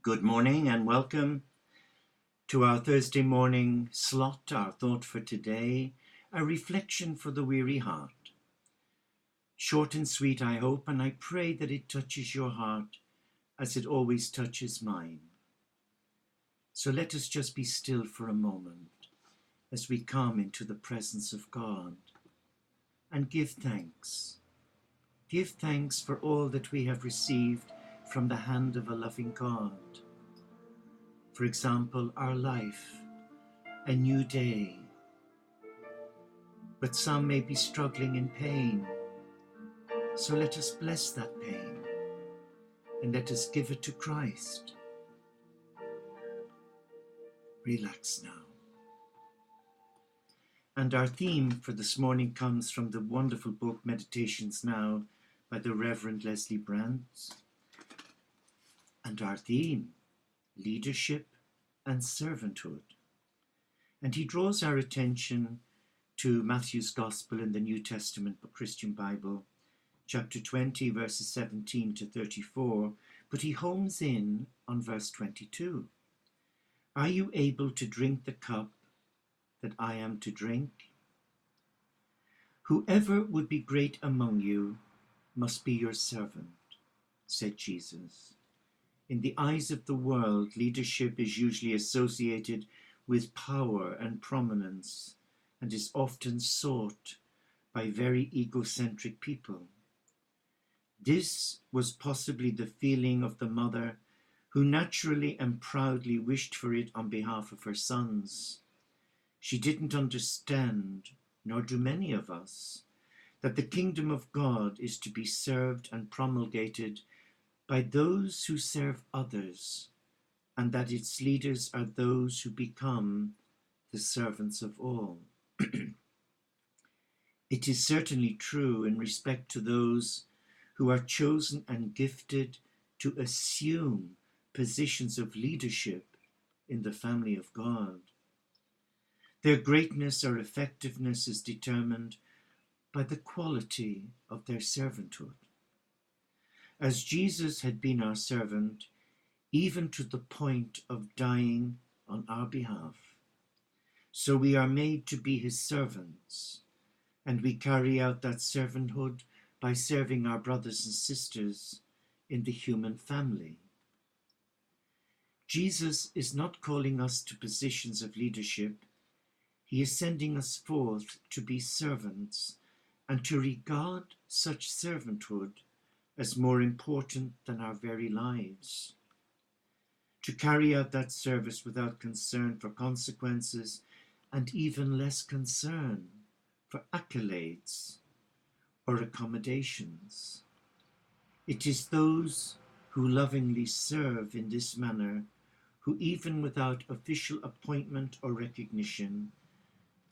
Good morning and welcome to our Thursday morning slot, our thought for today, a reflection for the weary heart. Short and sweet, I hope, and I pray that it touches your heart as it always touches mine. So let us just be still for a moment as we come into the presence of God and give thanks. Give thanks for all that we have received from the hand of a loving God. For example, our life, a new day. But some may be struggling in pain. So let us bless that pain and let us give it to Christ. Relax now. And our theme for this morning comes from the wonderful book Meditations Now by the Reverend Leslie Brandt. And our theme, leadership and servanthood. And he draws our attention to Matthew's Gospel in the New Testament Christian Bible, chapter 20, verses 17 to 34, but he homes in on verse 22. Are you able to drink the cup that I am to drink? Whoever would be great among you must be your servant, said Jesus. In the eyes of the world, leadership is usually associated with power and prominence and is often sought by very egocentric people. This was possibly the feeling of the mother who naturally and proudly wished for it on behalf of her sons. She didn't understand, nor do many of us, that the kingdom of God is to be served and promulgated by those who serve others, and that its leaders are those who become the servants of all. It is certainly true in respect to those who are chosen and gifted to assume positions of leadership in the family of God. Their greatness or effectiveness is determined by the quality of their servanthood. As Jesus had been our servant, even to the point of dying on our behalf, so we are made to be his servants, and we carry out that servanthood by serving our brothers and sisters in the human family. Jesus is not calling us to positions of leadership. He is sending us forth to be servants and to regard such servanthood as more important than our very lives. To carry out that service without concern for consequences and even less concern for accolades or accommodations. It is those who lovingly serve in this manner who, even without official appointment or recognition,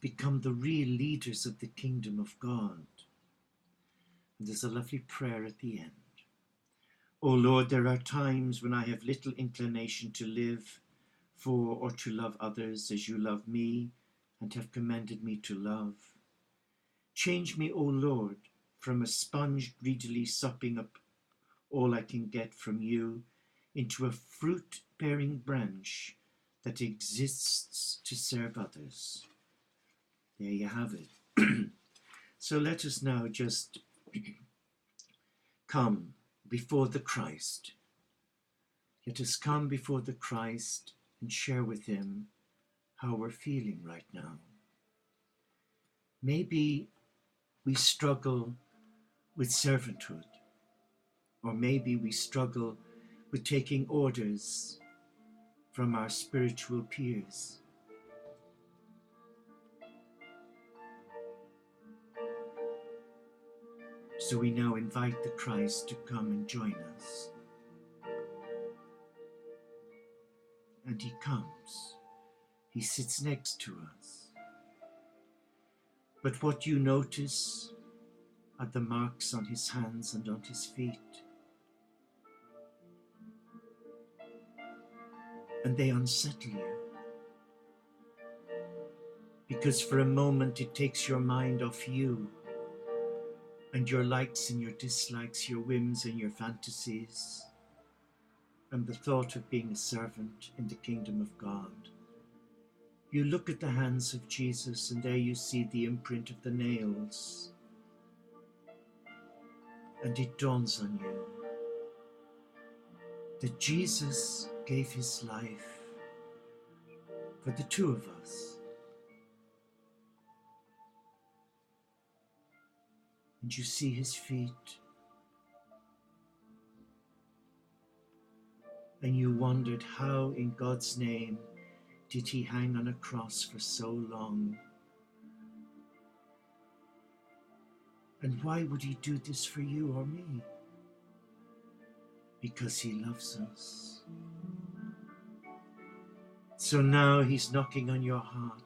become the real leaders of the kingdom of God. And there's a lovely prayer at the end. O Lord, there are times when I have little inclination to live for or to love others as you love me and have commanded me to love. Change me, O Lord, from a sponge greedily sopping up all I can get from you into a fruit-bearing branch that exists to serve others. There you have it. So let us now just come before the Christ. Let us come before the Christ and share with him how we're feeling right now. Maybe we struggle with servanthood, or maybe we struggle with taking orders from our spiritual peers. So we now invite the Christ to come and join us. And he comes. He sits next to us. But what you notice are the marks on his hands and on his feet. And they unsettle you. Because for a moment it takes your mind off you and your likes and your dislikes, your whims and your fantasies. and the thought of being a servant in the kingdom of God. You look at the hands of Jesus, and there you see the imprint of the nails, and it dawns on you that Jesus gave his life for the two of us. And you see his feet, and you wondered how in God's name did he hang on a cross for so long? And why would he do this for you or me? Because he loves us. So now he's knocking on your heart,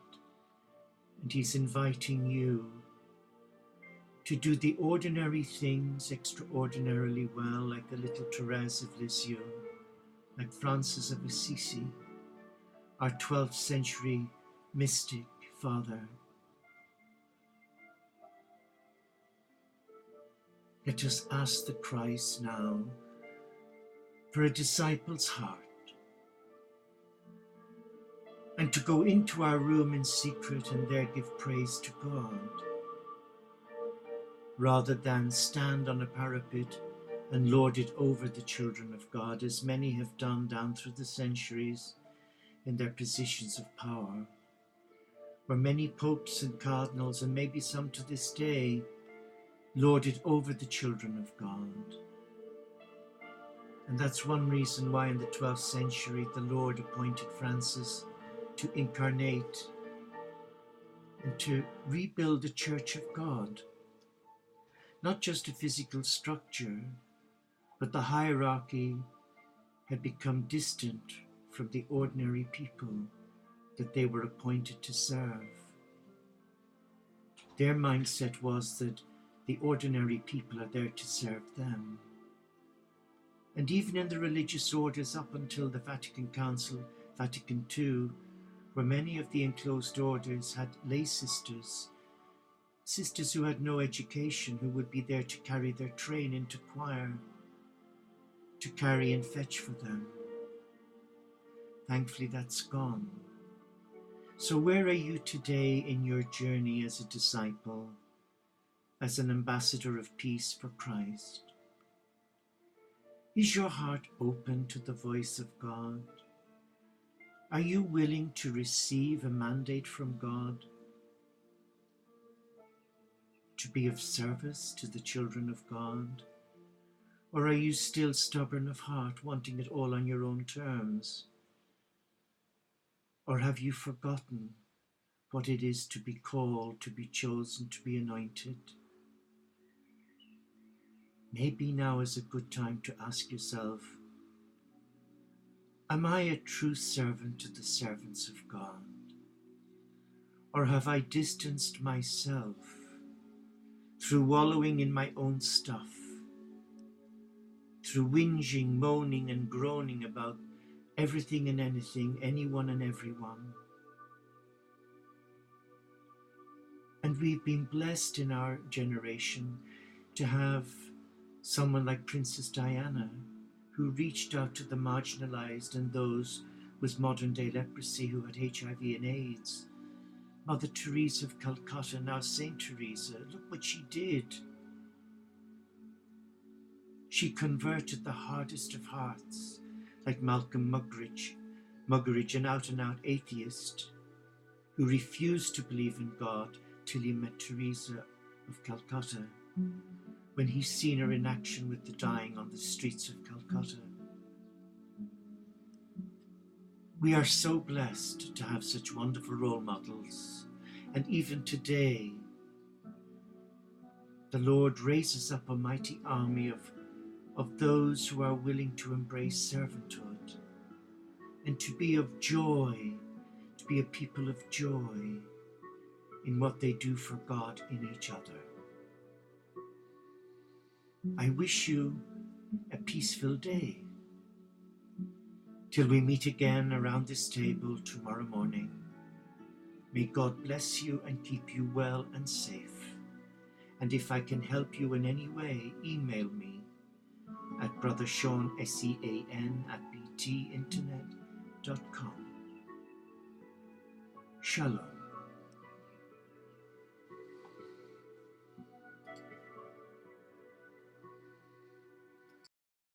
and he's inviting you to do the ordinary things extraordinarily well, like the little Therese of Lisieux, like Francis of Assisi, our 12th century mystic father. Let us ask the Christ now for a disciple's heart, and to go into our room in secret and there give praise to God, rather than stand on a parapet and lord it over the children of God, as many have done down through the centuries in their positions of power, where many popes and cardinals, and maybe some to this day, lord it over the children of God. And that's one reason why in the 12th century the Lord appointed Francis to incarnate and to rebuild the Church of God. Not just a physical structure, but the hierarchy had become distant from the ordinary people that they were appointed to serve. Their mindset was that the ordinary people are there to serve them. And even in the religious orders up until the Vatican Council, Vatican II, where many of the enclosed orders had lay sisters, sisters who had no education, who would be there to carry their train into choir, to carry and fetch for them. Thankfully, that's gone. So where are you today in your journey as a disciple, as an ambassador of peace for Christ? Is your heart open to the voice of God? Are you willing to receive a mandate from God to be of service to the children of God? Or are you still stubborn of heart, wanting it all on your own terms? Or have you forgotten what it is to be called, to be chosen, to be anointed? Maybe now is a good time to ask yourself, am I a true servant to the servants of God? Or have I distanced myself through wallowing in my own stuff, through whinging, moaning, and groaning about everything and anything, anyone and everyone? And we've been blessed in our generation to have someone like Princess Diana, who reached out to the marginalized and those with modern-day leprosy who had HIV and AIDS. Mother Teresa of Calcutta, now Saint Teresa, look what she did. She converted the hardest of hearts, like Malcolm Muggeridge, an out-and-out atheist who refused to believe in God till he met Teresa of Calcutta, when he seen her in action with the dying on the streets of Calcutta. We are so blessed to have such wonderful role models, and even today the Lord raises up a mighty army of those who are willing to embrace servanthood and to be of joy, to be a people of joy in what they do for God in each other. I wish you a peaceful day. Till we meet again around this table tomorrow morning, may God bless you and keep you well and safe. And if I can help you in any way, email me at Brother Sean, SEAN, at btinternet.com. Shalom.